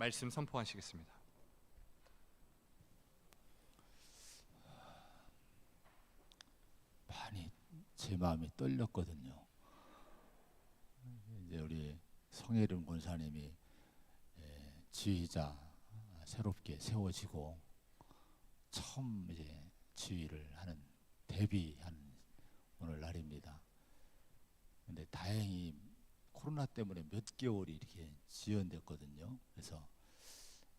말씀 선포하시겠습니다. 많이 제 마음이 떨렸거든요. 이제 우리 성혜림 권사님이 지휘자 새롭게 세워지고 처음 이제 지휘를 하는 데뷔하는 오늘 날입니다. 근데 다행히 코로나 때문에 몇 개월이 이렇게 지연됐거든요. 그래서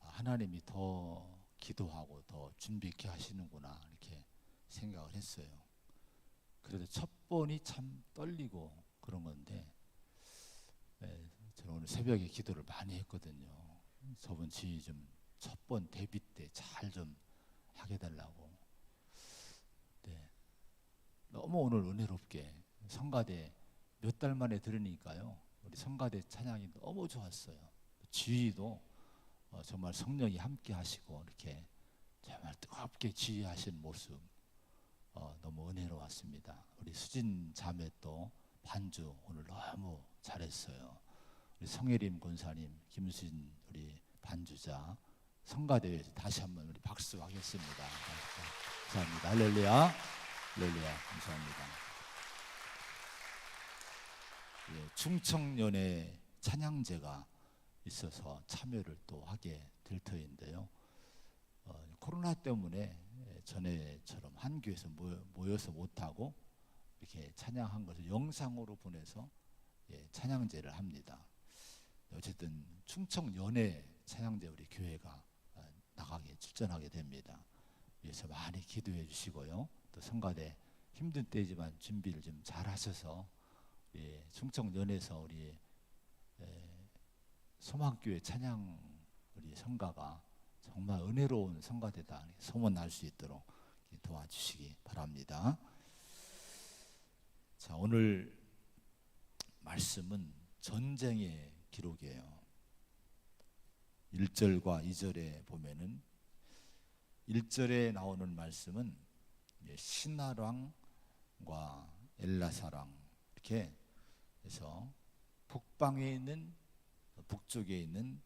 하나님이 더 기도하고 더 준비 있게 하시는구나 이렇게 생각을 했어요. 그래도 첫 번이 참 떨리고 그런 건데, 저는 오늘 새벽에 기도를 많이 했거든요. 저번 지휘 좀 첫 번 데뷔 때 잘 좀 하게 달라고. 네. 너무 오늘 은혜롭게 성가대 몇 달 만에 들으니까요, 우리 성가대 찬양이 너무 좋았어요. 지휘도 정말 성령이 함께 하시고 이렇게 정말 뜨겁게 지휘하신 모습 너무 은혜로웠습니다. 우리 수진 자매 또 반주 오늘 너무 잘했어요. 우리 성혜림 권사님, 김수진 우리 반주자 성가대회에서 다시 한번 우리 박수하겠습니다. 감사합니다. 할렐루야, 할렐루야, 감사합니다. 충청연애 찬양제가 있어서 참여를 또 하게 될 터인데요. 코로나 때문에 전에처럼 한 교회에서 모여서 못하고 이렇게 찬양한 것을 영상으로 보내서 찬양제를 합니다. 어쨌든 충청연애 찬양제 우리 교회가 나가게 출전하게 됩니다. 그래서 많이 기도해 주시고요. 또 성가대 힘든 때지만 준비를 좀 잘 하셔서 충청연에서 우리 소망교회 찬양 우리 성가가 정말 은혜로운 성가대다 소문 날 수 있도록 도와주시기 바랍니다. 자, 오늘 말씀은 전쟁의 기록이에요. 1절과 2절에 보면은 1절에 나오는 말씀은 신하랑과 엘라사랑 이렇게 해서 북방에 있는 북쪽에 있는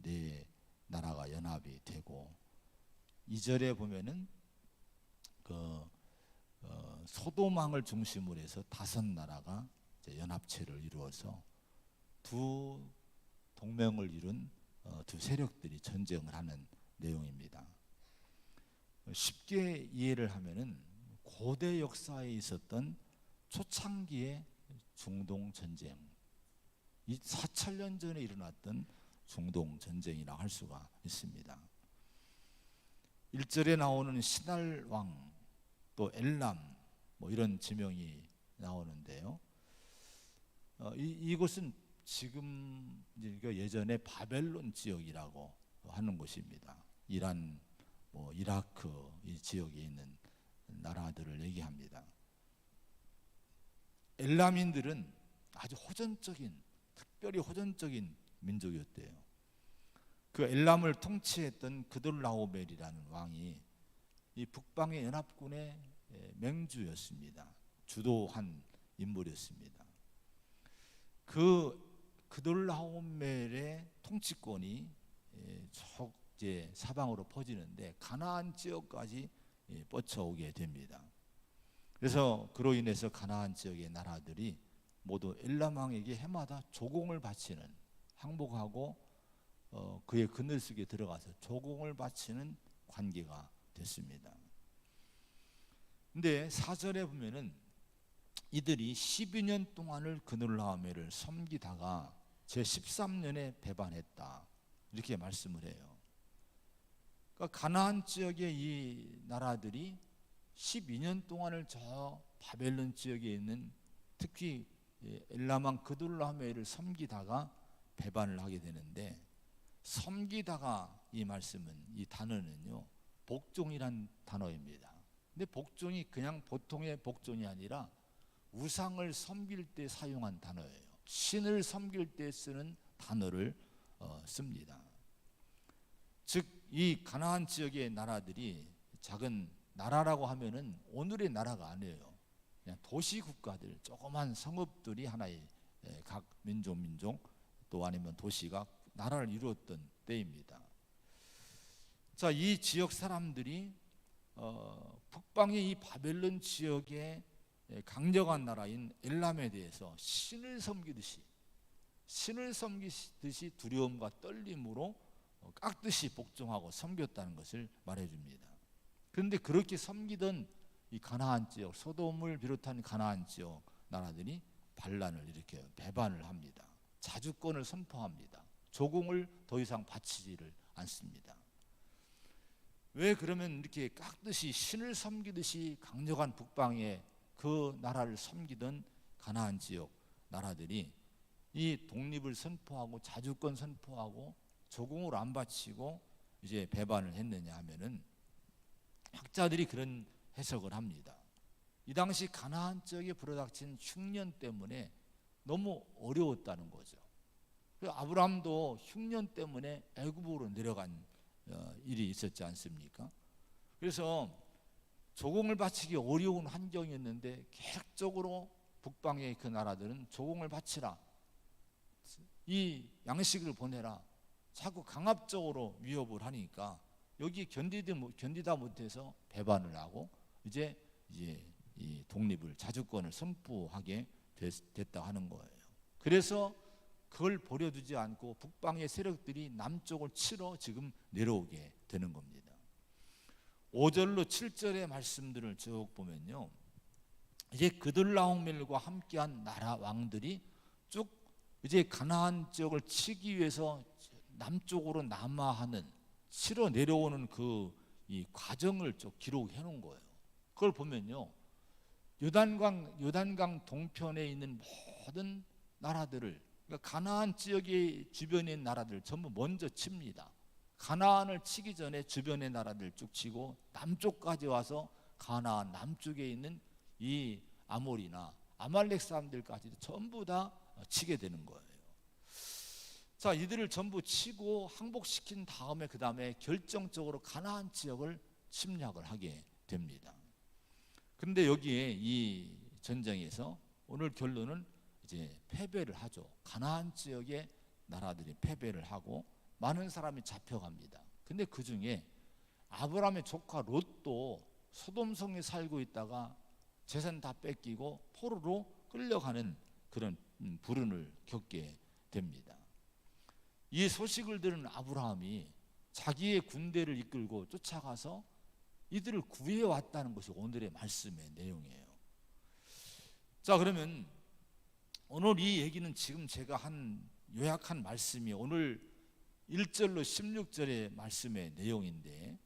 네 나라가 연합이 되고, 2절에 보면은 소돔왕을 중심으로 해서 5나라가 연합체를 이루어서 두 동맹을 이룬 두 세력들이 전쟁을 하는 내용입니다. 쉽게 이해를 하면은 고대 역사에 있었던 초창기의 중동 전쟁, 이 4,000년 전에 일어났던 중동 전쟁이라 할 수가 있습니다. 1절에 나오는 신할 왕, 또 엘람 뭐 이런 지명이 나오는데요. 이곳은 지금 예전에 바벨론 지역이라고 하는 곳입니다. 이란, 뭐 이라크 이 지역에 있는 나라들을 얘기합니다. 엘람인들은 아주 호전적인, 특별히 호전적인 민족이었대요. 그 엘람을 통치했던 그돌라오멜이라는 왕이 이 북방의 연합군의 맹주였습니다. 주도한 인물이었습니다. 그돌라오멜의 통치권이 이제 사방으로 퍼지는데 가나안 지역까지 뻗쳐오게 됩니다. 그래서 그로 인해서 가나안 지역의 나라들이 모두 엘람 왕에게 해마다 조공을 바치는, 항복하고 그의 그늘 속에 들어가서 조공을 바치는 관계가 됐습니다. 근데 4절에 보면은 이들이 12년 동안을 그돌라오멜을 섬기다가 제13년에 배반했다 이렇게 말씀을 해요. 그러니까 가나안 지역의 이 나라들이 12년 동안을 저 바벨론 지역에 있는 특히 엘람 왕 그돌라오멜을 섬기다가 배반을 하게 되는데, 섬기다가 이 말씀은, 이 단어는요 복종이란 단어입니다. 근데 복종이 그냥 보통의 복종이 아니라 우상을 섬길 때 사용한 단어예요. 신을 섬길 때 쓰는 단어를 씁니다. 즉 이 가나안 지역의 나라들이 작은 나라라고 하면은 오늘의 나라가 아니에요. 그냥 도시 국가들, 조그만 성읍들이 하나의 각 민족 또 아니면 도시가 나라를 이루었던 때입니다. 자, 이 지역 사람들이 북방의 이 바벨론 지역의 강력한 나라인 엘람에 대해서 신을 섬기듯이 두려움과 떨림으로 깍듯이 복종하고 섬겼다는 것을 말해줍니다. 그런데 그렇게 섬기던 이 가나안 지역, 소돔을 비롯한 가나안 지역 나라들이 반란을 일으켜요. 배반을 합니다. 자주권을 선포합니다. 조공을 더 이상 바치지를 않습니다. 왜 그러면 이렇게 깍듯이 신을 섬기듯이 강력한 북방의 그 나라를 섬기던 가나안 지역 나라들이 이 독립을 선포하고 자주권 선포하고 조공을 안 바치고 이제 배반을 했느냐 하면은, 학자들이 그런 해석을 합니다. 이 당시 가나안 지역에 불어닥친 흉년 때문에 너무 어려웠다는 거죠. 아브라함도 흉년 때문에 애굽으로 내려간 일이 있었지 않습니까? 그래서 조공을 바치기 어려운 환경이었는데 계속적으로 북방의 그 나라들은 조공을 바치라, 이 양식을 보내라, 자꾸 강압적으로 위협을 하니까 여기 견디다 못해서 배반을 하고 이제 이 독립을, 자주권을 선포하게 됐다 하는 거예요. 그래서 그걸 버려두지 않고 북방의 세력들이 남쪽을 치러 지금 내려오게 되는 겁니다. 5절로 7절의 말씀들을 쭉 보면요, 이제 그들라오멜과 함께한 나라 왕들이 쭉 이제 가나안 지역을 치기 위해서 남쪽으로 남하하는, 치러 내려오는 이 과정을 쭉 기록해 놓은 거예요. 그걸 보면요, 요단강 동편에 있는 모든 나라들을, 그러니까 가나안 지역의 주변의 나라들 전부 먼저 칩니다. 가나안을 치기 전에 주변의 나라들 쭉 치고 남쪽까지 와서 가나안 남쪽에 있는 이 아몰이나 아말렉 사람들까지도 전부 다 치게 되는 거예요. 자, 이들을 전부 치고 항복시킨 다음에 그 다음에 결정적으로 가나안 지역을 침략을 하게 됩니다. 그런데 여기에 이 전쟁에서 오늘 결론은 이제 패배를 하죠. 가나안 지역의 나라들이 패배를 하고 많은 사람이 잡혀갑니다. 근데 그 중에 아브라함의 조카 롯도 소돔성에 살고 있다가 재산 다 뺏기고 포로로 끌려가는 그런 불운을 겪게 됩니다. 이 소식을 들은 아브라함이 자기의 군대를 이끌고 쫓아가서 이들을 구해왔다는 것이 오늘의 말씀의 내용이에요. 자, 그러면 오늘 이 얘기는 지금 제가 요약한 말씀이 오늘 1절로 16절의 말씀의 내용인데,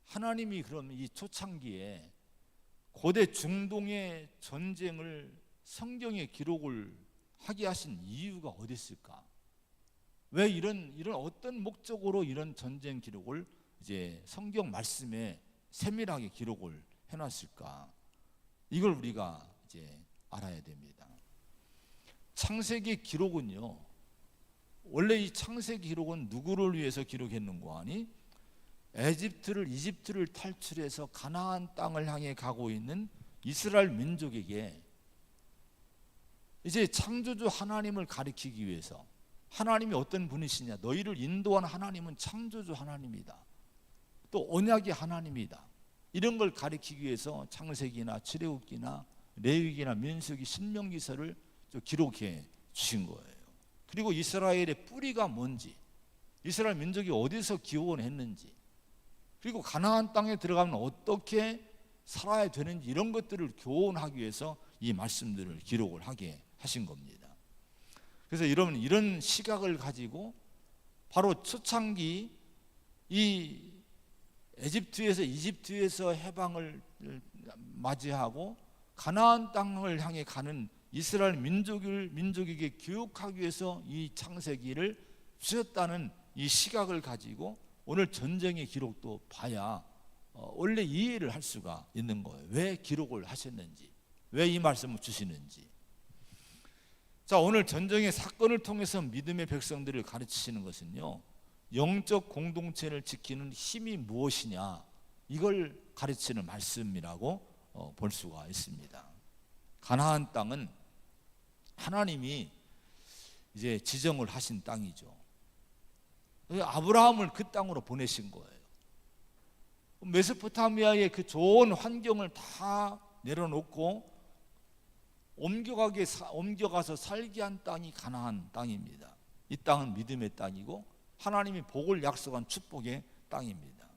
하나님이 그럼 이 초창기에 고대 중동의 전쟁을 성경에 기록을 하게 하신 이유가 어디 있을까? 왜 이런 어떤 목적으로 이런 전쟁 기록을 이제 성경 말씀에 세밀하게 기록을 해놨을까? 이걸 우리가 이제 알아야 됩니다. 창세기 기록은요, 원래 이 창세기 기록은 누구를 위해서 기록했는가 하니, 이집트를 탈출해서 가나안 땅을 향해 가고 있는 이스라엘 민족에게 이제 창조주 하나님을 가리키기 위해서, 하나님이 어떤 분이시냐, 너희를 인도한 하나님은 창조주 하나님이다, 또 언약의 하나님이다, 이런 걸 가리키기 위해서 창세기나 출애굽기나 레위기나 민수기, 신명기서를 기록해 주신 거예요. 그리고 이스라엘의 뿌리가 뭔지, 이스라엘 민족이 어디서 기원했는지, 그리고 가나안 땅에 들어가면 어떻게 살아야 되는지, 이런 것들을 교훈하기 위해서 이 말씀들을 기록을 하게 하신 겁니다. 그래서 여러분, 이런 시각을 가지고 바로 초창기 이 이집트에서 해방을 맞이하고 가나안 땅을 향해 가는 이스라엘 민족에게 교육하기 위해서 이 창세기를 쓰셨다는 이 시각을 가지고 오늘 전쟁의 기록도 봐야 원래 이해를 할 수가 있는 거예요. 왜 기록을 하셨는지, 왜 이 말씀을 주시는지. 자, 오늘 전쟁의 사건을 통해서 믿음의 백성들을 가르치시는 것은요, 영적 공동체를 지키는 힘이 무엇이냐, 이걸 가르치는 말씀이라고 볼 수가 있습니다. 가나안 땅은 하나님이 이제 지정을 하신 땅이죠. 아브라함을 그 땅으로 보내신 거예요. 메소포타미아의 그 좋은 환경을 다 내려놓고 옮겨가서 살게 한 땅이 가나안 땅입니다. 이 땅은 믿음의 땅이고 하나님이 복을 약속한 축복의 땅입니다.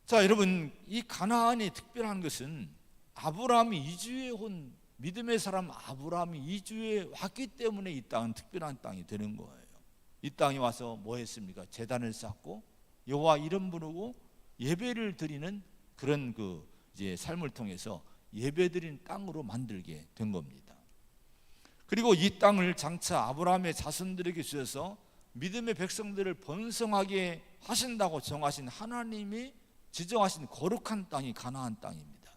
자, 여러분, 이 가나안이 특별한 것은 아브라함이 이주해 온 믿음의 사람 아브라함이 이주해 왔기 때문에 이 땅은 특별한 땅이 되는 거예요. 이 땅에 와서 뭐 했습니까? 제단을 쌓고 여호와 이름 부르고 예배를 드리는 그런 이제 삶을 통해서 예배드린 땅으로 만들게 된 겁니다. 그리고 이 땅을 장차 아브라함의 자손들에게 주셔서 믿음의 백성들을 번성하게 하신다고 정하신 하나님이 지정하신 거룩한 땅이 가나안 땅입니다.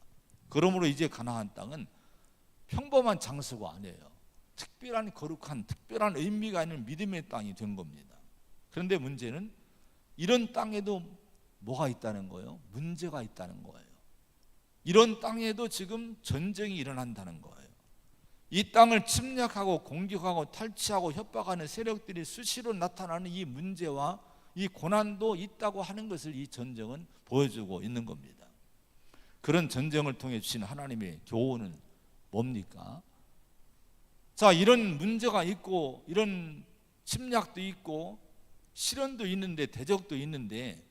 그러므로 이제 가나안 땅은 평범한 장소가 아니에요. 특별한 거룩한 특별한 의미가 있는 믿음의 땅이 된 겁니다. 그런데 문제는 이런 땅에도 뭐가 있다는 거예요? 문제가 있다는 거예요. 이런 땅에도 지금 전쟁이 일어난다는 거예요. 이 땅을 침략하고 공격하고 탈취하고 협박하는 세력들이 수시로 나타나는 이 문제와 이 고난도 있다고 하는 것을 이 전쟁은 보여주고 있는 겁니다. 그런 전쟁을 통해 주신 하나님의 교훈은 뭡니까? 자, 이런 문제가 있고 이런 침략도 있고 시련도 있는데 대적도 있는데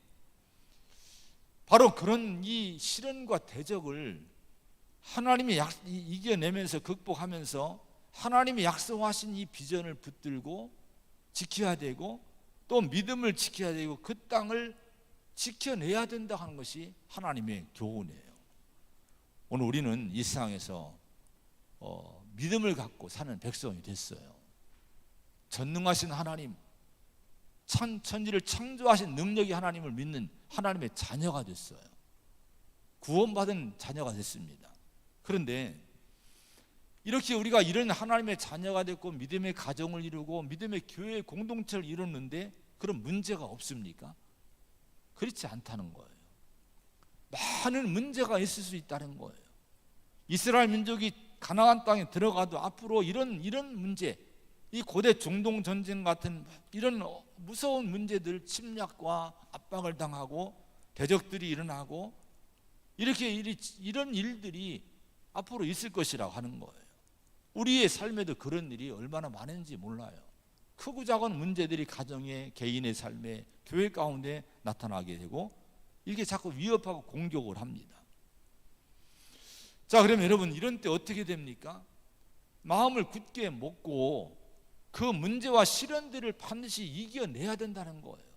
바로 그런 이 시련과 대적을 하나님이 이겨내면서 극복하면서 하나님이 약속하신 이 비전을 붙들고 지켜야 되고 또 믿음을 지켜야 되고 그 땅을 지켜내야 된다 하는 것이 하나님의 교훈이에요. 오늘 우리는 이 세상에서 믿음을 갖고 사는 백성이 됐어요. 전능하신 하나님, 천지를 창조하신 능력이 하나님을 믿는 하나님의 자녀가 됐어요. 구원받은 자녀가 됐습니다. 그런데 이렇게 우리가 이런 하나님의 자녀가 됐고 믿음의 가정을 이루고 믿음의 교회 공동체를 이뤘는데 그런 문제가 없습니까? 그렇지 않다는 거예요. 많은 문제가 있을 수 있다는 거예요. 이스라엘 민족이 가나안 땅에 들어가도 앞으로 이런 문제, 이 고대 중동 전쟁 같은 이런 무서운 문제들, 침략과 압박을 당하고 대적들이 일어나고 이런 일들이 앞으로 있을 것이라고 하는 거예요. 우리의 삶에도 그런 일이 얼마나 많은지 몰라요. 크고 작은 문제들이 가정에, 개인의 삶에, 교회 가운데 나타나게 되고 이게 자꾸 위협하고 공격을 합니다. 자, 그러면 여러분 이런 때 어떻게 됩니까? 마음을 굳게 먹고 그 문제와 시련들을 반드시 이겨내야 된다는 거예요.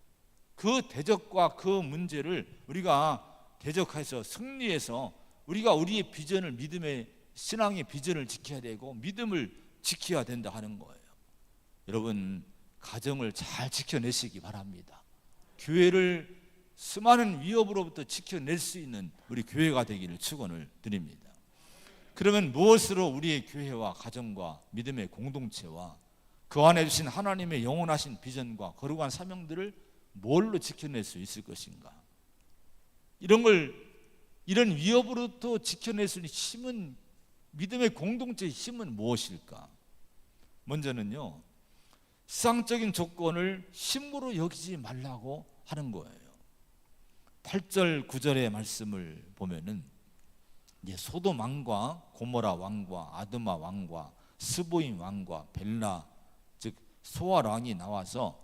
그 대적과 그 문제를 우리가 대적해서 승리해서 우리가 우리의 비전을 믿음의 신앙의 비전을 지켜야 되고 믿음을 지켜야 된다 하는 거예요. 여러분 가정을 잘 지켜내시기 바랍니다. 교회를 수많은 위협으로부터 지켜낼 수 있는 우리 교회가 되기를 축원을 드립니다. 그러면 무엇으로 우리의 교회와 가정과 믿음의 공동체와 그 안에 주신 하나님의 영원하신 비전과 거룩한 사명들을 뭘로 지켜낼 수 있을 것인가? 이런 위협으로부터 지켜낼 수 있는 힘은, 믿음의 공동체의 힘은 무엇일까? 먼저는요, 세상적인 조건을 힘으로 여기지 말라고 하는 거예요. 8절 9절의 말씀을 보면은 이제 소돔 왕과 고모라 왕과 아드마 왕과 스보임 왕과 벨라 즉 소알 왕이 나와서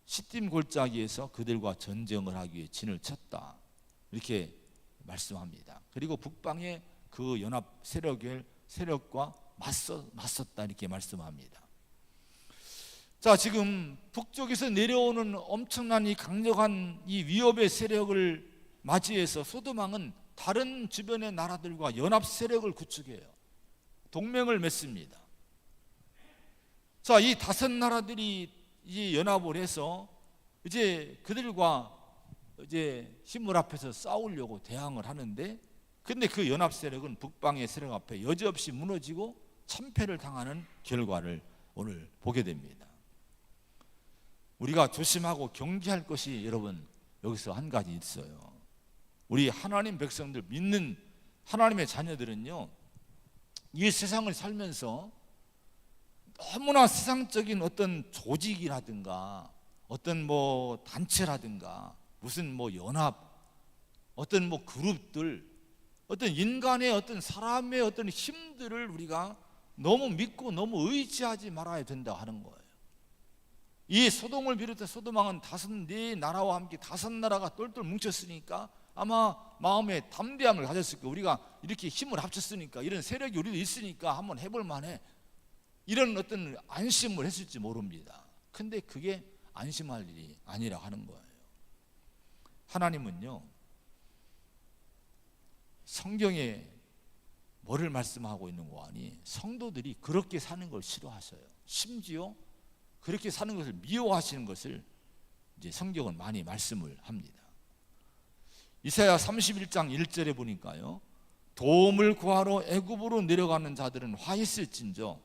시딤 골짜기에서 그들과 전쟁을 하기 위해 진을 쳤다, 이렇게 말씀합니다. 그리고 북방의 그 연합 세력과 맞섰다, 이렇게 말씀합니다. 자, 지금 북쪽에서 내려오는 엄청난 이 강력한 이 위협의 세력을 맞이해서 소돔 왕은 다른 주변의 나라들과 연합 세력을 구축해요. 동맹을 맺습니다. 자, 이 5나라들이 이 연합을 해서 이제 그들과 이제 힘을 합해서 싸우려고 대항을 하는데, 근데 그 연합 세력은 북방의 세력 앞에 여지없이 무너지고 참패를 당하는 결과를 오늘 보게 됩니다. 우리가 조심하고 경계할 것이 여러분 여기서 한 가지 있어요. 우리 하나님 백성들, 믿는 하나님의 자녀들은요, 이 세상을 살면서 너무나 세상적인 어떤 조직이라든가 어떤 뭐 단체라든가 무슨 뭐 연합, 어떤 뭐 그룹들, 어떤 인간의 어떤 사람의 어떤 힘들을 우리가 너무 믿고 너무 의지하지 말아야 된다 하는 거예요. 이 소돔을 비롯해 소돔왕은 네 나라와 함께 5나라가 똘똘 뭉쳤으니까 아마 마음에 담대함을 가졌을 거예요. 우리가 이렇게 힘을 합쳤으니까, 이런 세력이 우리도 있으니까 한번 해볼 만해, 이런 어떤 안심을 했을지 모릅니다. 근데 그게 안심할 일이 아니라 하는 거예요. 하나님은요, 성경에 뭐를 말씀하고 있는 거 아니, 성도들이 그렇게 사는 걸 싫어하셔요. 심지어 그렇게 사는 것을 미워하시는 것을 이제 성경은 많이 말씀을 합니다. 이사야 31장 1절에 보니까요, 도움을 구하러 애굽으로 내려가는 자들은 화 있을진저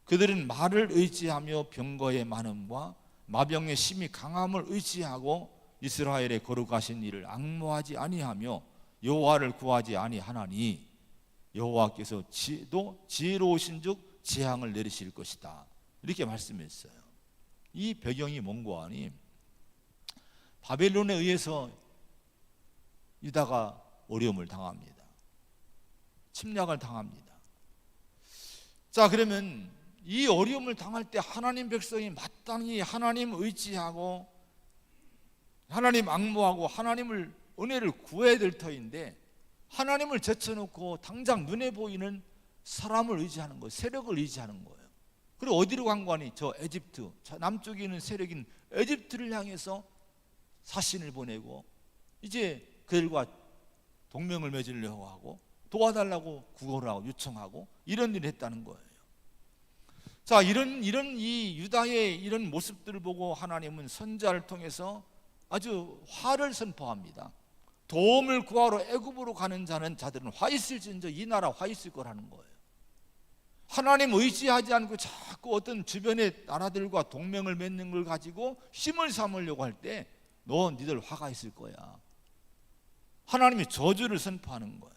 그들은 말을 의지하며 병거의 많음과 마병의 심히 강함을 의지하고 이스라엘의 거룩하신 이를 앙모하지 아니하며 여호와를 구하지 아니하나니 여호와께서 지혜로우신즉 재앙을 내리실 것이다, 이렇게 말씀했어요. 이 배경이 뭔고 하니, 바벨론에 의해서 유다가 어려움을 당합니다. 침략을 당합니다. 자, 그러면 이 어려움을 당할 때 하나님 백성이 마땅히 하나님 의지하고 하나님 앙모하고 하나님을 은혜를 구해야 될 터인데, 하나님을 제쳐놓고 당장 눈에 보이는 사람을 의지하는 거예요. 세력을 의지하는 거예요. 그리고 어디로 간 거니? 저 에집트, 남쪽에 있는 세력인 에집트를 향해서 사신을 보내고 이제 그들과 동맹을 맺으려고 하고 도와달라고 구걸을 하고 요청하고 이런 일을 했다는 거예요. 자, 이런 이 유다의 이런 모습들을 보고 하나님은 선지자를 통해서 아주 화를 선포합니다. 도움을 구하러 애굽으로 가는 자들은 화 있을진저 이 나라 화 있을 거라는 거예요. 하나님 의지하지 않고 자꾸 어떤 주변의 나라들과 동맹을 맺는 걸 가지고 힘을 삼으려고 할 때 니들 화가 있을 거야. 하나님이 저주를 선포하는 거예요.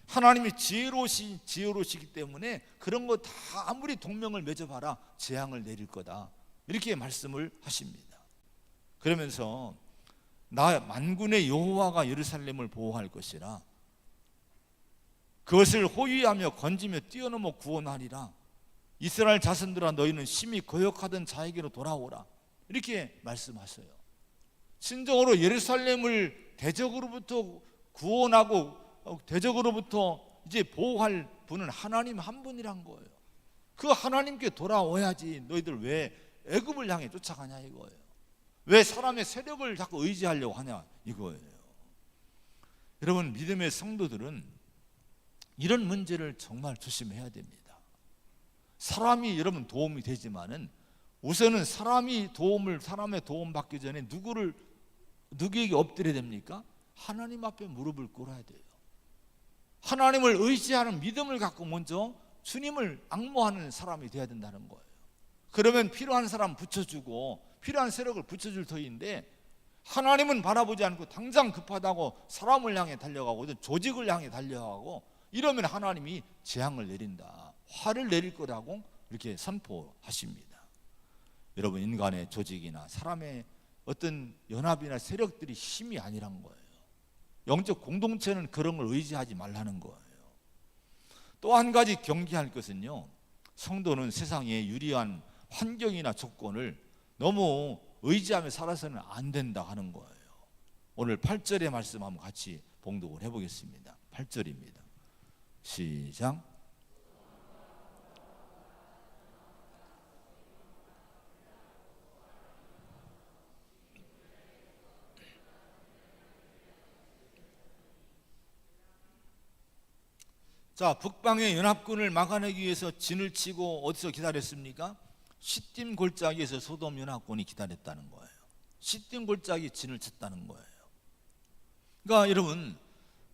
하나님이 지혜로우시기 때문에 그런 거 다 아무리 동맹을 맺어봐라 재앙을 내릴 거다, 이렇게 말씀을 하십니다. 그러면서 만군의 여호와가 예루살렘을 보호할 것이라 그것을 호위하며 건지며 뛰어넘어 구원하리라. 이스라엘 자손들아 너희는 심히 거역하던 자에게로 돌아오라, 이렇게 말씀하세요. 진정으로 예루살렘을 대적으로부터 구원하고 대적으로부터 이제 보호할 분은 하나님 한 분이란 거예요. 그 하나님께 돌아와야지 너희들 왜 애굽을 향해 쫓아가냐 이거예요. 왜 사람의 세력을 자꾸 의지하려고 하냐 이거예요. 여러분, 믿음의 성도들은 이런 문제를 정말 조심해야 됩니다. 사람이 여러분 도움이 되지만은 우선은 사람의 도움 받기 전에 누구에게 엎드려야 됩니까? 하나님 앞에 무릎을 꿇어야 돼요. 하나님을 의지하는 믿음을 갖고 먼저 주님을 앙모하는 사람이 되어야 된다는 거예요. 그러면 필요한 사람 붙여주고 필요한 세력을 붙여줄 터인데, 하나님은 바라보지 않고 당장 급하다고 사람을 향해 달려가고 조직을 향해 달려가고 이러면 하나님이 재앙을 내린다, 화를 내릴 거라고 이렇게 선포하십니다. 여러분, 인간의 조직이나 사람의 어떤 연합이나 세력들이 힘이 아니란 거예요. 영적 공동체는 그런 걸 의지하지 말라는 거예요. 또 한 가지 경계할 것은요, 성도는 세상에 유리한 환경이나 조건을 너무 의지하며 살아서는 안 된다 하는 거예요. 오늘 8절의 말씀 한번 같이 봉독을 해보겠습니다. 8절입니다. 시작. 자, 북방의 연합군을 막아내기 위해서 진을 치고 어디서 기다렸습니까? 시딤 골짜기에서 소돔 연합군이 기다렸다는 거예요. 시딤 골짜기 진을 쳤다는 거예요. 그러니까 여러분,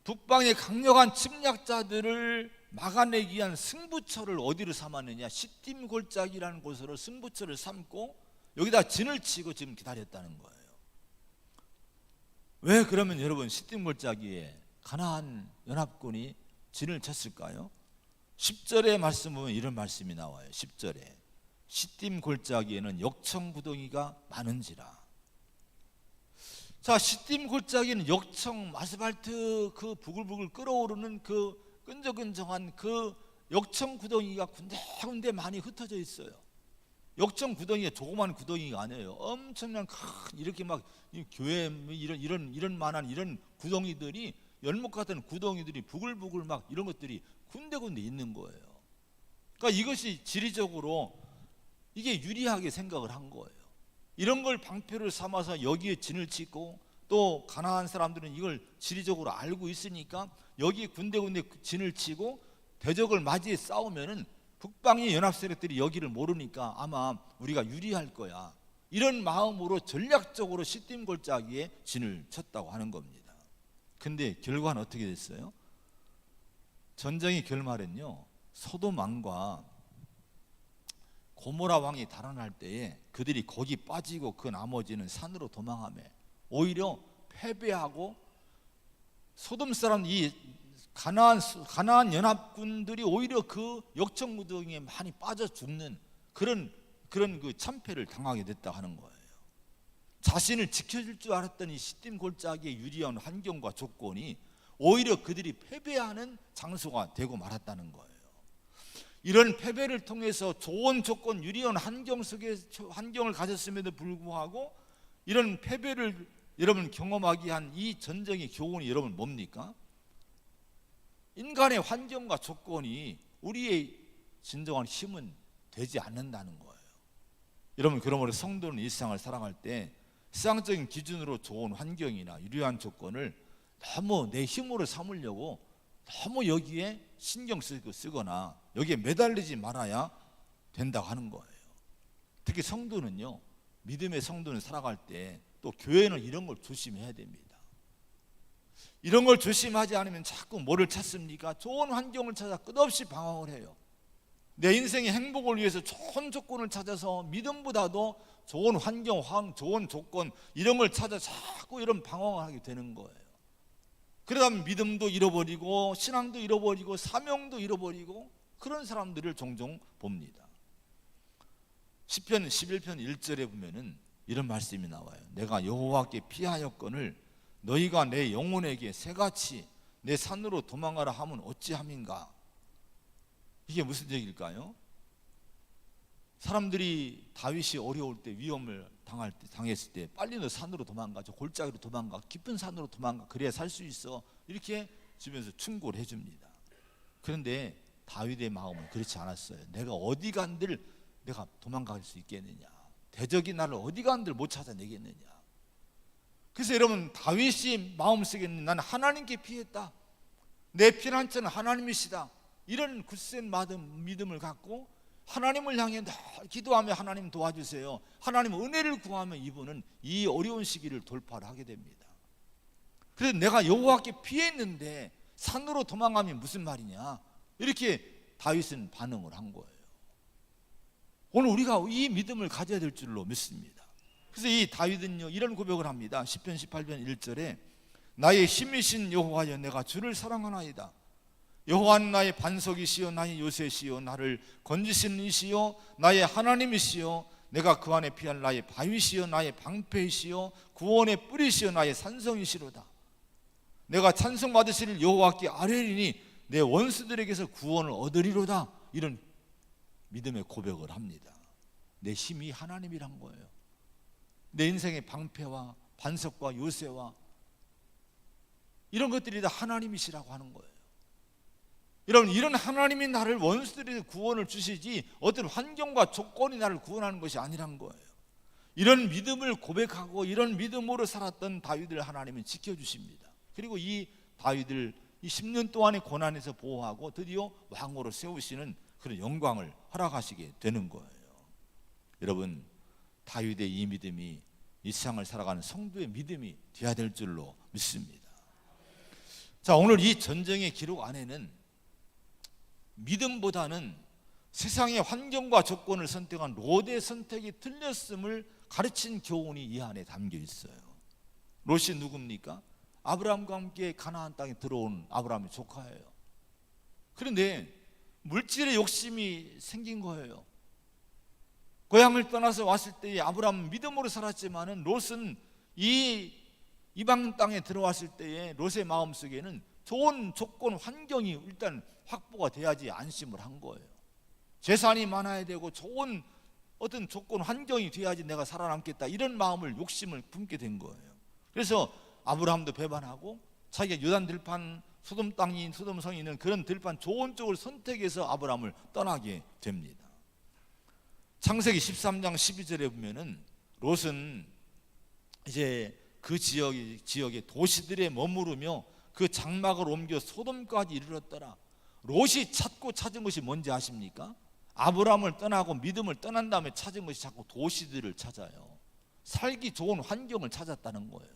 북방의 강력한 침략자들을 막아내기 위한 승부처를 어디로 삼았느냐? 시딤 골짜기라는 곳으로 승부처를 삼고 여기다 진을 치고 지금 기다렸다는 거예요. 왜 그러면 여러분 시딤 골짜기에 가나안 연합군이 진을 쳤을까요? 10절의 말씀 보면 이런 말씀이 나와요. 10절에 시딤 골짜기에는 역청구덩이가 많은지라. 자, 시딤 골짜기는 역청, 아스팔트 그 부글부글 끓어오르는 그 끈적끈적한 그 역청 구덩이가 군데군데 많이 흩어져 있어요. 역청 구덩이가 조그만 구덩이가 아니에요. 엄청난 큰 이렇게 막 교회 이런 만한 이런 구덩이들이, 열목 같은 구덩이들이 부글부글 막 이런 것들이 군데군데 있는 거예요. 그러니까 이것이 지리적으로 이게 유리하게 생각을 한 거예요. 이런 걸 방패를 삼아서 여기에 진을 치고, 또 가나안 사람들은 이걸 지리적으로 알고 있으니까 여기 군데군데 진을 치고 대적을 맞이해 싸우면은 북방의 연합 세력들이 여기를 모르니까 아마 우리가 유리할 거야, 이런 마음으로 전략적으로 시딤 골짜기에 진을 쳤다고 하는 겁니다. 근데 결과는 어떻게 됐어요? 전쟁의 결말은요, 소돔 왕과 고모라 왕이 달아날 때에 그들이 거기 빠지고 그 나머지는 산으로 도망하며 오히려 패배하고, 소돔 사람 이 가나안 연합군들이 오히려 그 역청무덩이에 많이 빠져 죽는 그런 그 참패를 당하게 됐다 하는 거예요. 자신을 지켜줄 줄 알았던 이 시딤 골짜기의 유리한 환경과 조건이 오히려 그들이 패배하는 장소가 되고 말았다는 거예요. 이런 패배를 통해서 좋은 조건, 유리한 환경 속에 환경을 가졌음에도 불구하고 이런 패배를 여러분 경험하게 한 이 전쟁의 교훈이 여러분 뭡니까? 인간의 환경과 조건이 우리의 진정한 힘은 되지 않는다는 거예요. 여러분, 그러므로 성도는 일상을 살아갈 때 세상적인 기준으로 좋은 환경이나 유리한 조건을 너무 내 힘으로 삼으려고 너무 여기에 신경 쓰거나 여기에 매달리지 말아야 된다고 하는 거예요. 특히 성도는요, 믿음의 성도는 살아갈 때, 또 교회는 이런 걸 조심해야 됩니다. 이런 걸 조심하지 않으면 자꾸 뭐를 찾습니까? 좋은 환경을 찾아 끝없이 방황을 해요. 내 인생의 행복을 위해서 좋은 조건을 찾아서 믿음보다도 좋은 환경, 좋은 조건 이런 걸 찾아 자꾸 이런 방황을 하게 되는 거예요. 그러다 보면 믿음도 잃어버리고 신앙도 잃어버리고 사명도 잃어버리고 그런 사람들을 종종 봅니다. 시편 11편 1절에 보면은 이런 말씀이 나와요. 내가 여호와께 피하였거늘 너희가 내 영혼에게 새같이 내 산으로 도망가라 하면 어찌함인가. 이게 무슨 얘기일까요? 사람들이 다윗이 어려울 때, 위험을 당했을 때 빨리 너 산으로 도망가, 저 골짜기로 도망가, 깊은 산으로 도망가, 그래야 살 수 있어, 이렇게 주변에서 충고를 해줍니다. 그런데 다윗의 마음은 그렇지 않았어요. 내가 어디 간들 내가 도망갈 수 있겠느냐, 대적이 나를 어디 간들 못 찾아내겠느냐. 그래서 여러분, 다윗이 마음속에는 나는 하나님께 피했다, 내 피난처는 하나님이시다, 이런 굳센 믿음을 갖고 하나님을 향해 늘 기도하며 하나님 도와주세요, 하나님 은혜를 구하며 이분은 이 어려운 시기를 돌파를 하게 됩니다. 그래서 내가 여호와께 피했는데 산으로 도망가면 무슨 말이냐, 이렇게 다윗은 반응을 한 거예요. 오늘 우리가 이 믿음을 가져야 될 줄로 믿습니다. 그래서 이 다윗은요, 이런 고백을 합니다. 시편 18편 1절에 나의 힘이신 여호와여, 내가 주를 사랑하나이다. 여호와는 나의 반석이시요 나의 요새시요 나를 건지시는 이시요 나의 하나님이시요 내가 그 안에 피할 나의 바위시요 나의 방패이시요 구원의 뿌리시요 나의 산성이시로다. 내가 찬송받으실 여호와께 아뢰리니 내 원수들에게서 구원을 얻으리로다. 이런 믿음의 고백을 합니다. 내 힘이 하나님이란 거예요. 내 인생의 방패와 반석과 요새와 이런 것들이 다 하나님이시라고 하는 거예요. 여러분, 이런 하나님이 나를 원수들에게 구원을 주시지 어떤 환경과 조건이 나를 구원하는 것이 아니란 거예요. 이런 믿음을 고백하고 이런 믿음으로 살았던 다윗을 하나님은 지켜주십니다. 그리고 이 다윗을 이 10년 동안의 고난에서 보호하고 드디어 왕으로 세우시는 그런 영광을 허락하시게 되는 거예요. 여러분, 다윗의 이 믿음이 이 세상을 살아가는 성도의 믿음이 되어야 될 줄로 믿습니다. 자, 오늘 이 전쟁의 기록 안에는 믿음보다는 세상의 환경과 조건을 선택한 롯의 선택이 틀렸음을 가르친 교훈이 이 안에 담겨 있어요. 롯이 누굽니까? 아브라함과 함께 가나안 땅에 들어온 아브라함의 조카예요. 그런데 물질의 욕심이 생긴 거예요. 고향을 떠나서 왔을 때에 아브라함은 믿음으로 살았지만은 롯은 이 이방 땅에 들어왔을 때에 롯의 마음속에는 좋은 조건 환경이 일단 확보가 돼야지 안심을 한 거예요. 재산이 많아야 되고 좋은 어떤 조건 환경이 돼야지 내가 살아남겠다, 이런 마음을 욕심을 품게 된 거예요. 그래서 아브라함도 배반하고 자기가 요단 들판 소돔 땅인 소돔성이 있는 그런 들판 좋은 쪽을 선택해서 아브라함을 떠나게 됩니다. 창세기 13장 12절에 보면은 롯은 이제 그 지역의 도시들에 머무르며 그 장막을 옮겨 소돔까지 이르렀더라. 롯이 찾은 것이 뭔지 아십니까? 아브라함을 떠나고 믿음을 떠난 다음에 찾은 것이 자꾸 도시들을 찾아요. 살기 좋은 환경을 찾았다는 거예요.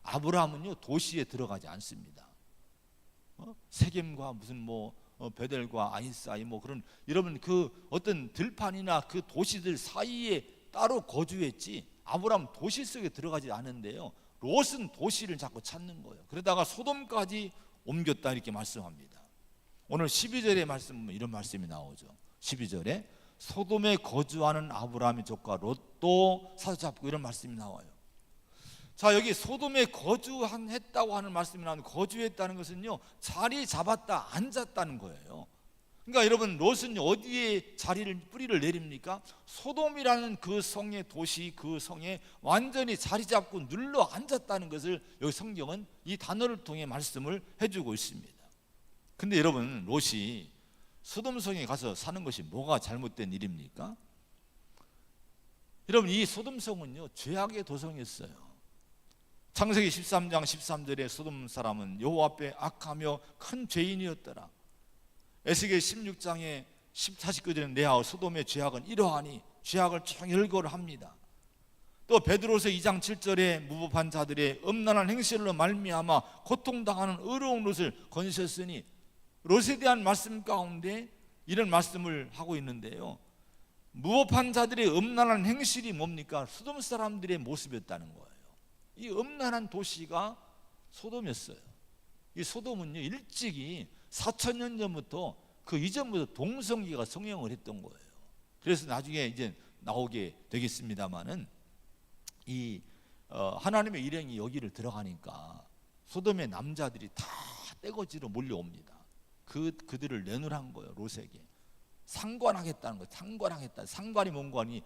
아브라함은요 도시에 들어가지 않습니다. 세겜과 무슨 베델과 아이사이 그런, 여러분 그 어떤 들판이나 그 도시들 사이에 따로 거주했지 아브라함 도시 속에 들어가지 않은데요, 롯은 도시를 자꾸 찾는 거예요. 그러다가 소돔까지 옮겼다 이렇게 말씀합니다. 오늘 12절의 말씀 보면 이런 말씀이 나오죠. 12절에 소돔에 거주하는 아브라함의 조카 롯도 사로잡고, 이런 말씀이 나와요. 자, 여기 소돔에 거주했다고 하는 말씀이 나오는데, 거주했다는 것은요 자리 잡았다, 앉았다는 거예요. 그러니까 여러분, 롯은 어디에 뿌리를 내립니까? 소돔이라는 그 성의 도시, 그 성에 완전히 자리 잡고 눌러 앉았다는 것을 여기 성경은 이 단어를 통해 말씀을 해주고 있습니다. 근데 여러분, 롯이 소돔성에 가서 사는 것이 뭐가 잘못된 일입니까? 여러분, 이 소돔성은요 죄악의 도성이었어요. 창세기 13장 13절에 소돔 사람은 여호와 앞에 악하며 큰 죄인이었더라. 에스겔 16장에 49절에 내하오 소돔의 죄악은 이러하니 죄악을 총열거를 합니다. 또 베드로서 2장 7절에 무법한 자들의 음란한 행실로 말미암아 고통당하는 의로운 롯을 건셨으니, 롯에 대한 말씀 가운데 이런 말씀을 하고 있는데요, 무법한 자들의 음란한 행실이 뭡니까? 소돔 사람들의 모습이었다는 거예요. 이 음란한 도시가 소돔이었어요. 이 소돔은요 일찍이 4,000년 전부터 그 이전부터 동성애가 성행을 했던 거예요. 그래서 나중에 이제 나오게 되겠습니다만은 이 하나님의 일행이 여기를 들어가니까 소돔의 남자들이 다 떼거지로 몰려옵니다. 그들을 내놓으란 거예요. 롯에게 상관하겠다는 거예요. 상관이 뭔가 하니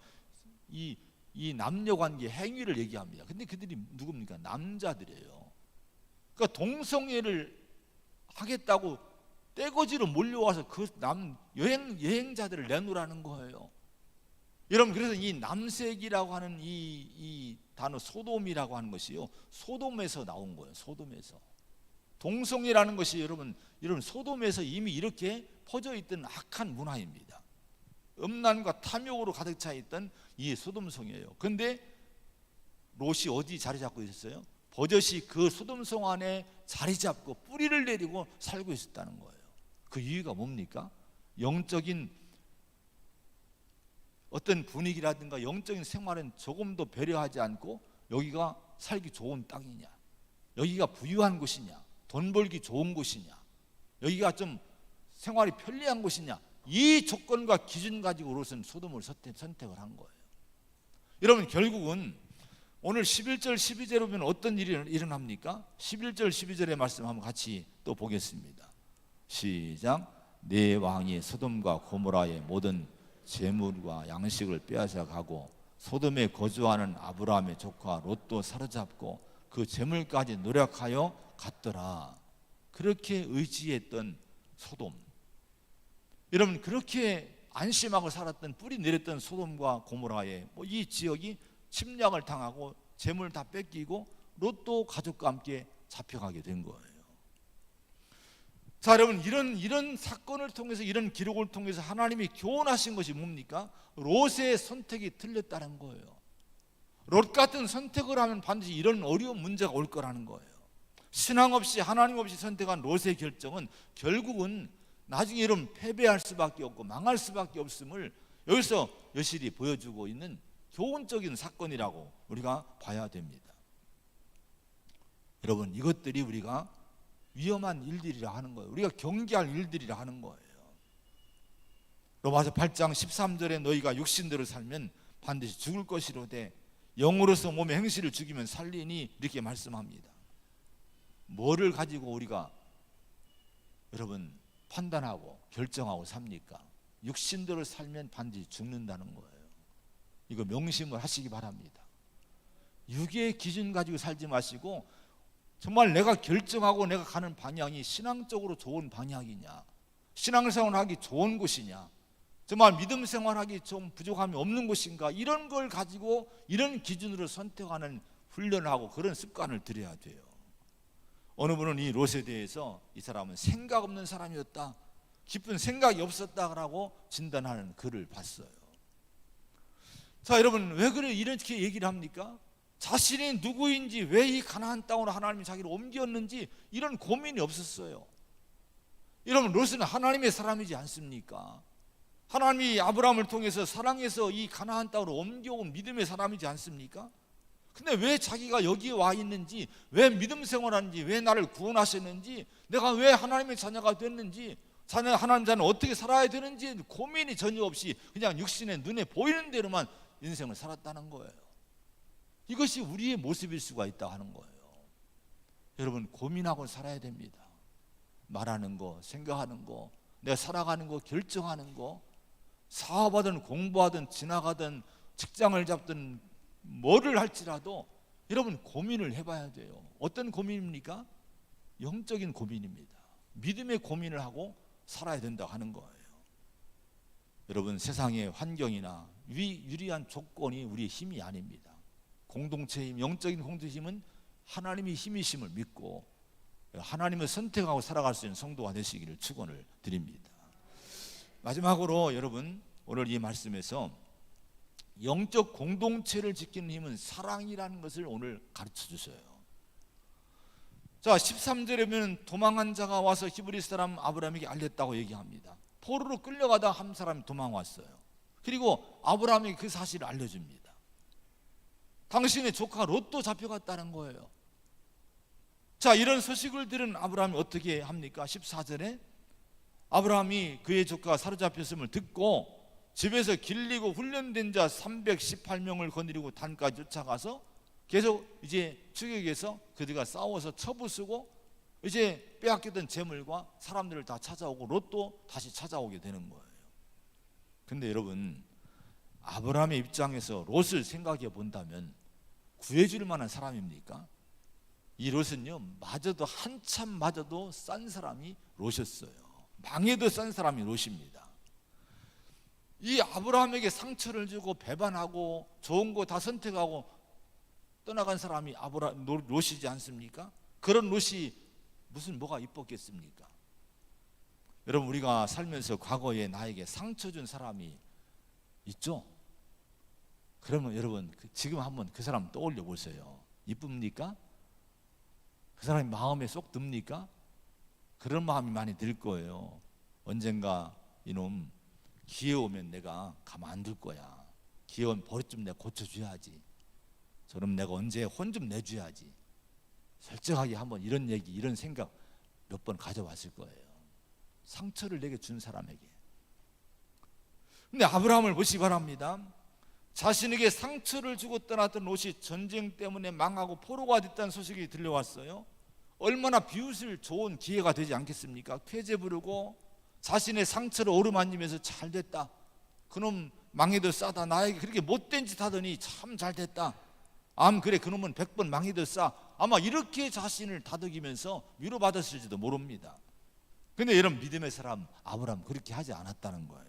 이 남녀관계 행위를 얘기합니다. 근데 그들이 누굽니까? 남자들이에요. 그러니까 동성애를 하겠다고 떼거지로 몰려와서 그 여행자들을 내놓으라는 거예요. 여러분, 그래서 이 남색이라고 하는 이 단어 소돔이라고 하는 것이요 소돔에서 나온 거예요. 소돔에서. 동성애라는 것이 여러분 소돔에서 이미 이렇게 퍼져 있던 악한 문화입니다. 음란과 탐욕으로 가득 차 있던 이 소돔성이에요. 그런데 롯이 어디 자리 잡고 있었어요? 버젓이 그 소돔성 안에 자리 잡고 뿌리를 내리고 살고 있었다는 거예요. 그 이유가 뭡니까? 영적인 어떤 분위기라든가 영적인 생활은 조금도 배려하지 않고, 여기가 살기 좋은 땅이냐, 여기가 부유한 곳이냐, 돈 벌기 좋은 곳이냐, 여기가 좀 생활이 편리한 곳이냐, 이 조건과 기준 가지고 롯은 소돔을 선택을 한 거예요. 여러분, 결국은 오늘 11절 12절에 보면 어떤 일이 일어납니까? 11절 12절의 말씀 한번 같이 또 보겠습니다. 시작. 네 왕이 소돔과 고모라의 모든 재물과 양식을 빼앗아 가고 소돔에 거주하는 아브라함의 조카 롯도 사로잡고 그 재물까지 노력하여 갔더라. 그렇게 의지했던 소돔, 여러분, 그렇게 안심하고 살았던, 뿌리 내렸던 소돔과 고모라의 이 지역이 침략을 당하고 재물 다 뺏기고 롯도 가족과 함께 잡혀가게 된 거예요. 자, 여러분, 이런 사건을 통해서, 이런 기록을 통해서 하나님이 교훈하신 것이 뭡니까? 롯의 선택이 틀렸다는 거예요. 롯 같은 선택을 하면 반드시 이런 어려운 문제가 올 거라는 거예요. 신앙 없이, 하나님 없이 선택한 롯의 결정은 결국은 나중에 여러분 패배할 수밖에 없고 망할 수밖에 없음을 여기서 여실히 보여주고 있는 교훈적인 사건이라고 우리가 봐야 됩니다. 여러분, 이것들이 우리가 위험한 일들이라 하는 거예요. 우리가 경계할 일들이라 하는 거예요. 로마서 8장 13절에 너희가 육신대로 살면 반드시 죽을 것이로되 영으로서 몸의 행실을 죽이면 살리니 이렇게 말씀합니다. 뭐를 가지고 우리가 여러분 판단하고 결정하고 삽니까? 육신대로 살면 반드시 죽는다는 거예요. 이거 명심을 하시기 바랍니다. 육의 기준 가지고 살지 마시고 정말 내가 결정하고 내가 가는 방향이 신앙적으로 좋은 방향이냐, 신앙생활하기 좋은 곳이냐, 정말 믿음 생활하기 좀 부족함이 없는 곳인가, 이런 걸 가지고 이런 기준으로 선택하는 훈련하고 그런 습관을 들여야 돼요. 어느 분은 이 롯에 대해서 이 사람은 생각 없는 사람이었다, 깊은 생각이 없었다라고 진단하는 글을 봤어요. 자, 여러분 왜 그래 이렇게 얘기를 합니까? 자신이 누구인지, 왜 이 가나안 땅으로 하나님이 자기를 옮겼는지 이런 고민이 없었어요. 여러분 롯은 하나님의 사람이지 않습니까? 하나님이 아브라함을 통해서 사랑해서 이 가나안 땅으로 옮겨온 믿음의 사람이지 않습니까? 근데 왜 자기가 여기에 와 있는지, 왜 믿음 생활하는지, 왜 나를 구원하셨는지, 내가 왜 하나님의 자녀가 됐는지, 하나님 자녀는 어떻게 살아야 되는지 고민이 전혀 없이 그냥 육신의 눈에 보이는 대로만 인생을 살았다는 거예요. 이것이 우리의 모습일 수가 있다 하는 거예요. 여러분 고민하고 살아야 됩니다. 말하는 거, 생각하는 거, 내가 살아가는 거, 결정하는 거, 사업하든 공부하든 지나가든 직장을 잡든 뭐를 할지라도 여러분 고민을 해봐야 돼요. 어떤 고민입니까? 영적인 고민입니다. 믿음의 고민을 하고 살아야 된다 하는 거예요. 여러분 세상의 환경이나 유리한 조건이 우리의 힘이 아닙니다. 공동체의 힘, 영적인 공동체의 힘은 하나님의 힘이심을 믿고 하나님을 선택하고 살아갈 수 있는 성도가 되시기를 축원을 드립니다. 마지막으로 여러분 오늘 이 말씀에서 영적 공동체를 지키는 힘은 사랑이라는 것을 오늘 가르쳐 주셔요. 자, 13절에 보면 도망한 자가 와서 히브리 사람 아브라함에게 알렸다고 얘기합니다. 포로로 끌려가다 한 사람이 도망왔어요. 그리고 아브라함에게 그 사실을 알려줍니다. 당신의 조카 롯도 잡혀갔다는 거예요. 자, 이런 소식을 들은 아브라함이 어떻게 합니까? 14절에 아브라함이 그의 조카가 사로잡혔음을 듣고 집에서 길리고 훈련된 자 318명을 거느리고 단까지 쫓아가서 계속 이제 추격해서 그들과 싸워서 처부수고 이제 빼앗겼던 재물과 사람들을 다 찾아오고 롯도 다시 찾아오게 되는 거예요. 근데 여러분 아브라함의 입장에서 롯을 생각해 본다면 구해줄 만한 사람입니까? 이 롯은요 마저도 한참 마저도 싼 사람이 롯이었어요. 망해도 싼 사람이 롯입니다. 이 아브라함에게 상처를 주고 배반하고 좋은 거 다 선택하고 떠나간 사람이 롯이지 않습니까? 그런 롯이 무슨 뭐가 이뻤겠습니까? 여러분 우리가 살면서 과거에 나에게 상처 준 사람이 있죠? 그러면 여러분 지금 한번 그 사람 떠올려 보세요. 이쁩니까? 그 사람이 마음에 쏙 듭니까? 그런 마음이 많이 들 거예요. 언젠가 이놈 기회 오면 내가 가만 안 둘 거야. 기회 오면 버릇 좀 내가 고쳐줘야지. 저럼 내가 언제 혼 좀 내줘야지. 솔직하게 한번 이런 얘기, 이런 생각 몇 번 가져왔을 거예요. 상처를 내게 준 사람에게. 근데 아브라함을 보시기 바랍니다. 자신에게 상처를 주고 떠났던 롯이 전쟁 때문에 망하고 포로가 됐다는 소식이 들려왔어요. 얼마나 비웃을 좋은 기회가 되지 않겠습니까? 쾌재 부르고 자신의 상처를 어루만지면서 잘 됐다. 그놈 망해도 싸다. 나에게 그렇게 못된 짓 하더니 참 잘 됐다. 그래 그놈은 100번 망해도 싸. 아마 이렇게 자신을 다독이면서 위로받았을지도 모릅니다. 근데 이런 믿음의 사람 아브라함 그렇게 하지 않았다는 거예요.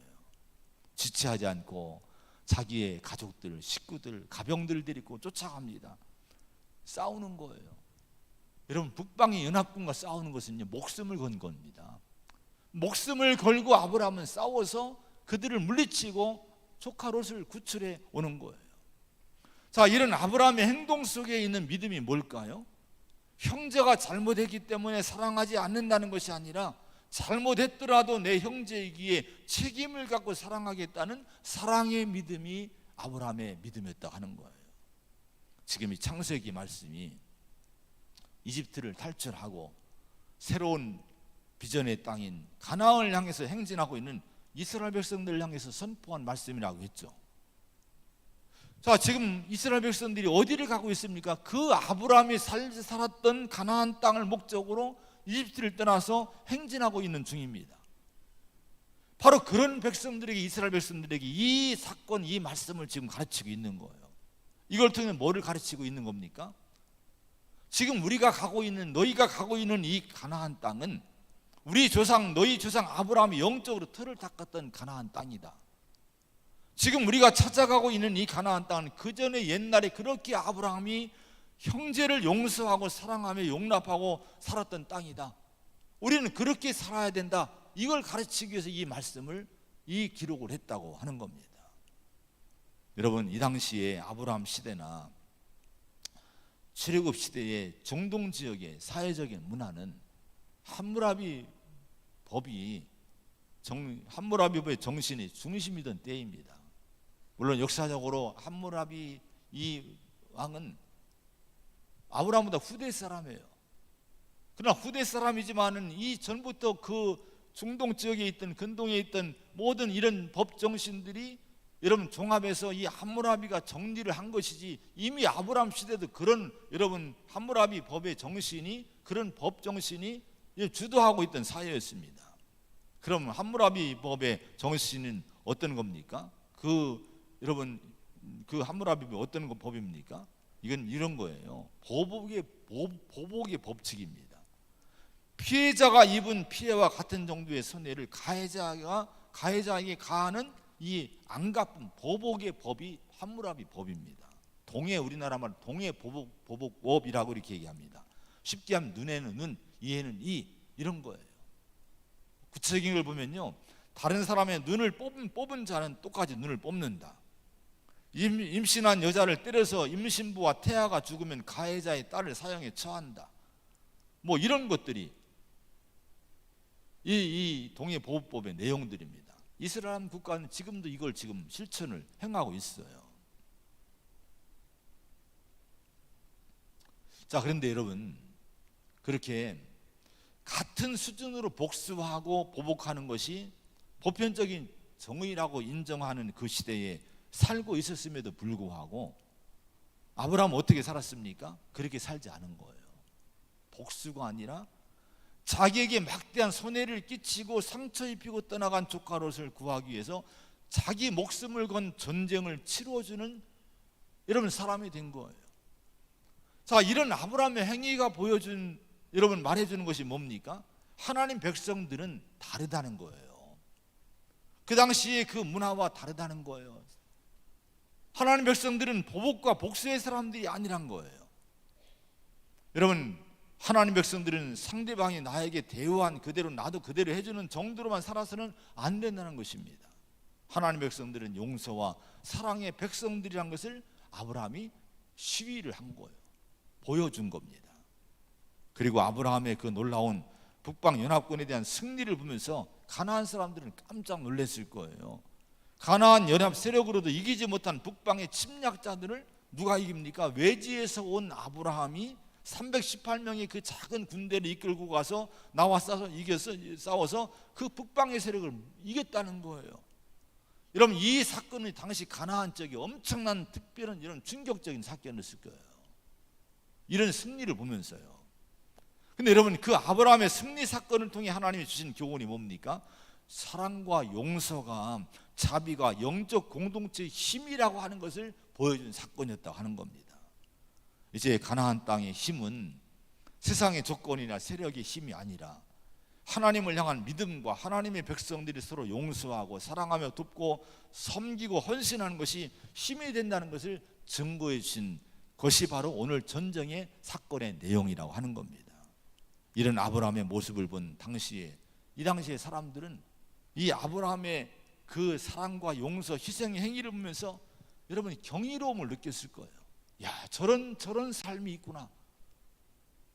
지체하지 않고 자기의 가족들, 식구들, 가병들 데리고 쫓아갑니다. 싸우는 거예요. 여러분 북방의 연합군과 싸우는 것은요 목숨을 건 겁니다. 목숨을 걸고 아브라함은 싸워서 그들을 물리치고 조카 롯을 구출해 오는 거예요. 자, 이런 아브라함의 행동 속에 있는 믿음이 뭘까요? 형제가 잘못했기 때문에 사랑하지 않는다는 것이 아니라 잘못했더라도 내 형제이기에 책임을 갖고 사랑하겠다는 사랑의 믿음이 아브라함의 믿음이었다 하는 거예요. 지금 이 창세기 말씀이 이집트를 탈출하고 새로운 비전의 땅인 가나안을 향해서 행진하고 있는 이스라엘 백성들을 향해서 선포한 말씀이라고 했죠. 자, 지금 이스라엘 백성들이 어디를 가고 있습니까? 그 아브라함이 살았던 가나안 땅을 목적으로 이집트를 떠나서 행진하고 있는 중입니다. 바로 그런 백성들에게, 이스라엘 백성들에게 이 사건, 이 말씀을 지금 가르치고 있는 거예요. 이걸 통해 뭐를 가르치고 있는 겁니까? 지금 우리가 가고 있는, 너희가 가고 있는 이 가나안 땅은 우리 조상, 너희 조상 아브라함이 영적으로 틀을 닦았던 가나안 땅이다. 지금 우리가 찾아가고 있는 이 가나안 땅은 그 전에 옛날에 그렇게 아브라함이 형제를 용서하고 사랑하며 용납하고 살았던 땅이다. 우리는 그렇게 살아야 된다. 이걸 가르치기 위해서 이 말씀을, 이 기록을 했다고 하는 겁니다. 여러분, 이 당시에 아브라함 시대나 출애굽 시대의 중동 지역의 사회적인 문화는 함무라비 법의 정신이 중심이던 때입니다. 물론 역사적으로 함무라비 이 왕은 아브라함보다 후대 사람이에요. 그러나 후대 사람이지만은 이 전부터 그 중동 지역에 있던, 근동에 있던 모든 이런 법 정신들이 여러분 종합해서 이 함무라비가 정리를 한 것이지, 이미 아브라함 시대도 그런, 여러분 함무라비 법의 정신이, 그런 법 정신이 주도하고 있던 사회였습니다. 그럼 함무라비 법의 정신은 어떤 겁니까? 여러분 그 함무라비 법이 어떤 법입니까? 이건 이런 거예요. 보복의 법칙입니다. 피해자가 입은 피해와 같은 정도의 손해를 가해자에게 가하는 이 안갚은 보복의 법이 함무라비 법입니다. 우리나라 말 동해 보복법이라고 이렇게 얘기합니다. 쉽게 하면 눈에는 눈, 이에는 이, 이런 거예요. 구체적인 걸 보면요, 다른 사람의 눈을 뽑은 자는 똑같이 눈을 뽑는다. 임신한 여자를 때려서 임신부와 태아가 죽으면 가해자의 딸을 사형에 처한다. 뭐 이런 것들이 이 동해보호법의 내용들입니다. 이스라엘 국가는 지금도 이걸 지금 실천을 행하고 있어요. 자, 그런데 여러분, 그렇게 같은 수준으로 복수하고 보복하는 것이 보편적인 정의라고 인정하는 그 시대에 살고 있었음에도 불구하고 아브라함은 어떻게 살았습니까? 그렇게 살지 않은 거예요. 복수가 아니라 자기에게 막대한 손해를 끼치고 상처 입히고 떠나간 조카 롯을 구하기 위해서 자기 목숨을 건 전쟁을 치러주는 여러분 사람이 된 거예요. 자, 이런 아브라함의 행위가 여러분 말해주는 것이 뭡니까? 하나님 백성들은 다르다는 거예요. 그 당시에 그 문화와 다르다는 거예요. 하나님 백성들은 보복과 복수의 사람들이 아니란 거예요. 여러분, 하나님 백성들은 상대방이 나에게 대우한 그대로 나도 그대로 해주는 정도로만 살아서는 안 된다는 것입니다. 하나님 백성들은 용서와 사랑의 백성들이란 것을 아브라함이 시위를 한 거예요. 보여준 겁니다. 그리고 아브라함의 그 놀라운 북방연합군에 대한 승리를 보면서 가나안 사람들은 깜짝 놀랐을 거예요. 가나안 연합 세력으로도 이기지 못한 북방의 침략자들을 누가 이깁니까? 외지에서 온 아브라함이 318명의 그 작은 군대를 이끌고 가서 나와 싸워서 그 북방의 세력을 이겼다는 거예요. 여러분, 이 사건이 당시 가나안 쪽에 엄청난 특별한 이런 충격적인 사건이었을 거예요. 이런 승리를 보면서요. 근데 여러분, 그 아브라함의 승리 사건을 통해 하나님이 주신 교훈이 뭡니까? 사랑과 용서가, 자비가 영적 공동체의 힘이라고 하는 것을 보여준 사건이었다고 하는 겁니다. 이제 가나안 땅의 힘은 세상의 조건이나 세력의 힘이 아니라 하나님을 향한 믿음과 하나님의 백성들이 서로 용서하고 사랑하며 돕고 섬기고 헌신하는 것이 힘이 된다는 것을 증거해 주신 것이 바로 오늘 전쟁의 사건의 내용이라고 하는 겁니다. 이런 아브라함의 모습을 본 이 당시의 사람들은 이 아브라함의 그 사랑과 용서, 희생의 행위를 보면서 여러분이 경이로움을 느꼈을 거예요. 야, 저런 삶이 있구나.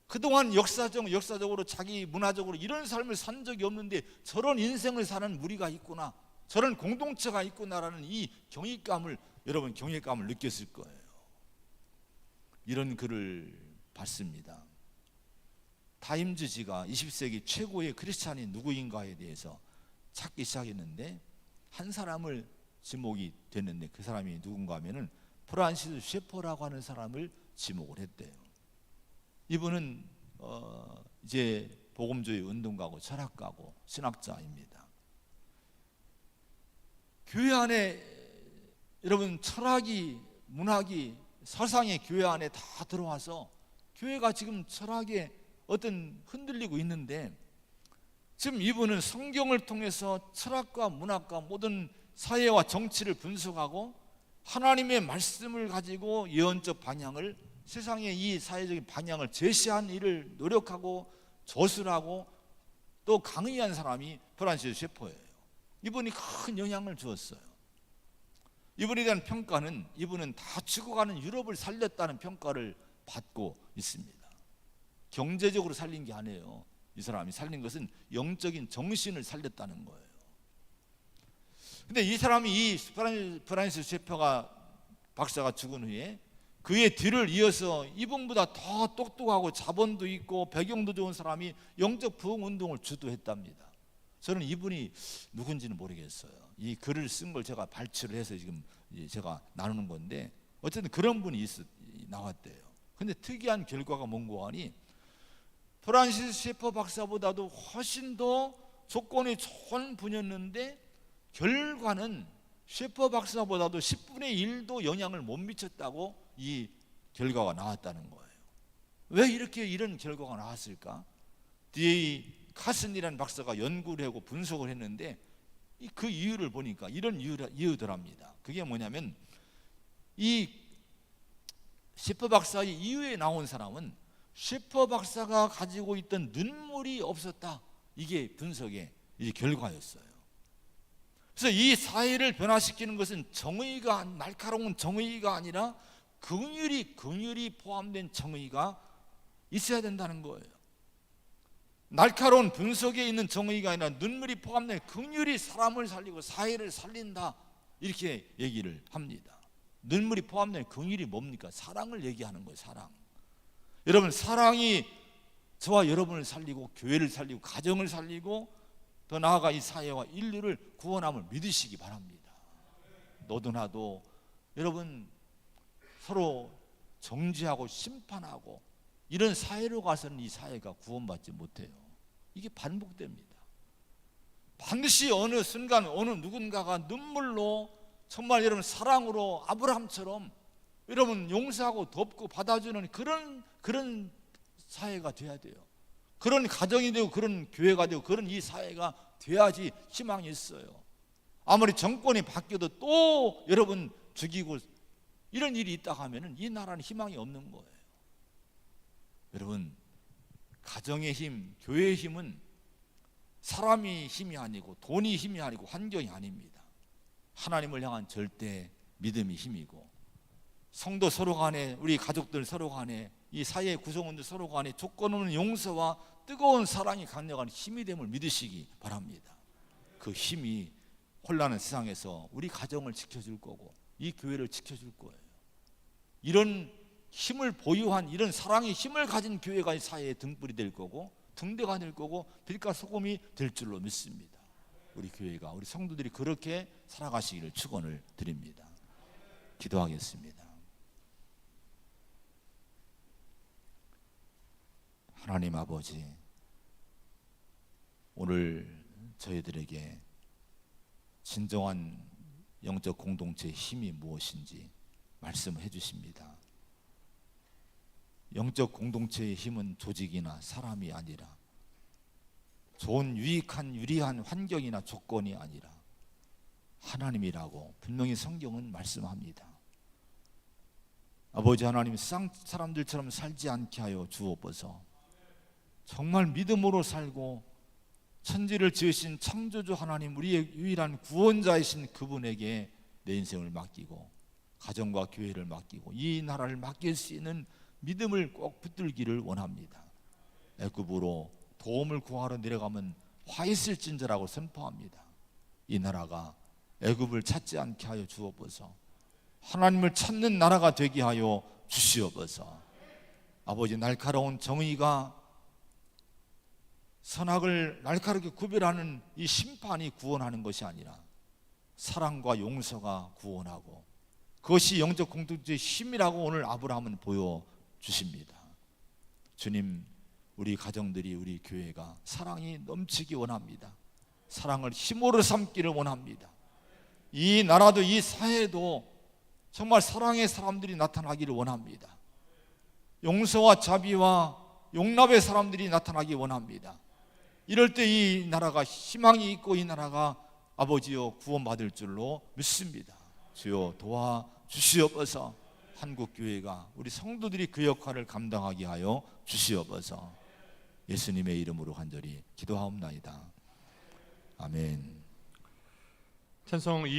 그동안 역사적으로 자기 문화적으로 이런 삶을 산 적이 없는데 저런 인생을 사는 무리가 있구나, 저런 공동체가 있구나라는 이 경이감을 느꼈을 거예요. 이런 글을 봤습니다. 타임즈지가 20세기 최고의 크리스찬이 누구인가에 대해서 찾기 시작했는데 한 사람을 지목이 됐는데 그 사람이 누군가 하면은 프란시스 셰퍼라고 하는 사람을 지목을 했대요. 이분은 이제 복음주의 운동가고 철학가고 신학자입니다. 교회 안에 여러분 철학이, 문학이, 사상이 교회 안에 다 들어와서 교회가 지금 철학에 어떤 흔들리고 있는데, 지금 이분은 성경을 통해서 철학과 문학과 모든 사회와 정치를 분석하고 하나님의 말씀을 가지고 예언적 방향을, 세상의 이 사회적인 방향을 제시한 일을 노력하고 조술하고 또 강의한 사람이 프란시스 셰퍼예요. 이분이 큰 영향을 주었어요. 이분에 대한 평가는, 이분은 다 죽어가는 유럽을 살렸다는 평가를 받고 있습니다. 경제적으로 살린 게 아니에요. 이 사람이 살린 것은 영적인 정신을 살렸다는 거예요. 근데 이 사람이, 이 프란시스 셰퍼가 박사가 죽은 후에 그의 뒤를 이어서 이분보다 더 똑똑하고 자본도 있고 배경도 좋은 사람이 영적 부흥 운동을 주도했답니다. 저는 이분이 누군지는 모르겠어요. 이 글을 쓴 걸 제가 발췌를 해서 지금 제가 나누는 건데, 어쨌든 그런 분이 나왔대요. 근데 특이한 결과가 뭔가 하니 프란시스 셰퍼 박사보다도 훨씬 더 조건이 좋은 분이었는데 결과는 셰퍼 박사보다도 10분의 1도 영향을 못 미쳤다고 이 결과가 나왔다는 거예요. 왜 이렇게 이런 결과가 나왔을까? D.A. 카슨이라는 박사가 연구를 하고 분석을 했는데 그 이유를 보니까 이런 이유더랍니다. 그게 뭐냐면, 이 셰퍼 박사의 이후에 나온 사람은 셰퍼 박사가 가지고 있던 눈물이 없었다. 이게 분석의 이 결과였어요. 그래서 이 사회를 변화시키는 것은 정의가, 날카로운 정의가 아니라 긍휼이 포함된 정의가 있어야 된다는 거예요. 날카로운 분석에 있는 정의가 아니라 눈물이 포함된 긍휼이 사람을 살리고 사회를 살린다, 이렇게 얘기를 합니다. 눈물이 포함된 긍휼이 뭡니까? 사랑을 얘기하는 거예요. 사랑. 여러분, 사랑이 저와 여러분을 살리고 교회를 살리고 가정을 살리고 더 나아가 이 사회와 인류를 구원함을 믿으시기 바랍니다. 너도 나도 여러분 서로 정죄하고 심판하고 이런 사회로 가서는 이 사회가 구원받지 못해요. 이게 반복됩니다. 반드시 어느 순간 어느 누군가가 눈물로, 정말 여러분 사랑으로 아브라함처럼 여러분 용서하고 돕고 받아주는 그런 사회가 돼야 돼요. 그런 가정이 되고 그런 교회가 되고 그런 이 사회가 돼야지 희망이 있어요. 아무리 정권이 바뀌어도 또 여러분 죽이고 이런 일이 있다 하면은 이 나라는 희망이 없는 거예요. 여러분, 가정의 힘, 교회의 힘은 사람이 힘이 아니고 돈이 힘이 아니고 환경이 아닙니다. 하나님을 향한 절대 믿음이 힘이고, 성도 서로 간에, 우리 가족들 서로 간에, 이 사회 구성원들 서로 간에 조건 없는 용서와 뜨거운 사랑이 강력한 힘이 됨을 믿으시기 바랍니다. 그 힘이 혼란한 세상에서 우리 가정을 지켜줄 거고 이 교회를 지켜줄 거예요. 이런 힘을 보유한, 이런 사랑의 힘을 가진 교회가 이 사회의 등불이 될 거고 등대가 될 거고 빛과 소금이 될 줄로 믿습니다. 우리 교회가, 우리 성도들이 그렇게 살아가시기를 축원을 드립니다. 기도하겠습니다. 하나님 아버지, 오늘 저희들에게 진정한 영적 공동체의 힘이 무엇인지 말씀해 주십니다. 영적 공동체의 힘은 조직이나 사람이 아니라, 좋은 유리한 환경이나 조건이 아니라 하나님이라고 분명히 성경은 말씀합니다. 아버지 하나님, 사람들처럼 살지 않게 하여 주옵소서. 정말 믿음으로 살고 천지를 지으신 창조주 하나님, 우리의 유일한 구원자이신 그분에게 내 인생을 맡기고 가정과 교회를 맡기고 이 나라를 맡길 수 있는 믿음을 꼭 붙들기를 원합니다. 애굽으로 도움을 구하러 내려가면 화 있을진저라고 선포합니다. 이 나라가 애굽을 찾지 않게 하여 주옵소서. 하나님을 찾는 나라가 되게 하여 주시옵소서. 아버지, 날카로운 정의가 선악을 날카롭게 구별하는 이 심판이 구원하는 것이 아니라 사랑과 용서가 구원하고 그것이 영적 공동체의 힘이라고 오늘 아브라함은 보여주십니다. 주님, 우리 가정들이, 우리 교회가 사랑이 넘치기 원합니다. 사랑을 힘으로 삼기를 원합니다. 이 나라도 이 사회도 정말 사랑의 사람들이 나타나기를 원합니다. 용서와 자비와 용납의 사람들이 나타나기 원합니다. 이럴 때 이 나라가 희망이 있고 이 나라가 아버지여 구원받을 줄로 믿습니다. 주여 도와주시옵소서. 한국교회가 우리 성도들이 그 역할을 감당하게 하여 주시옵소서. 예수님의 이름으로 간절히 기도하옵나이다. 아멘. 찬송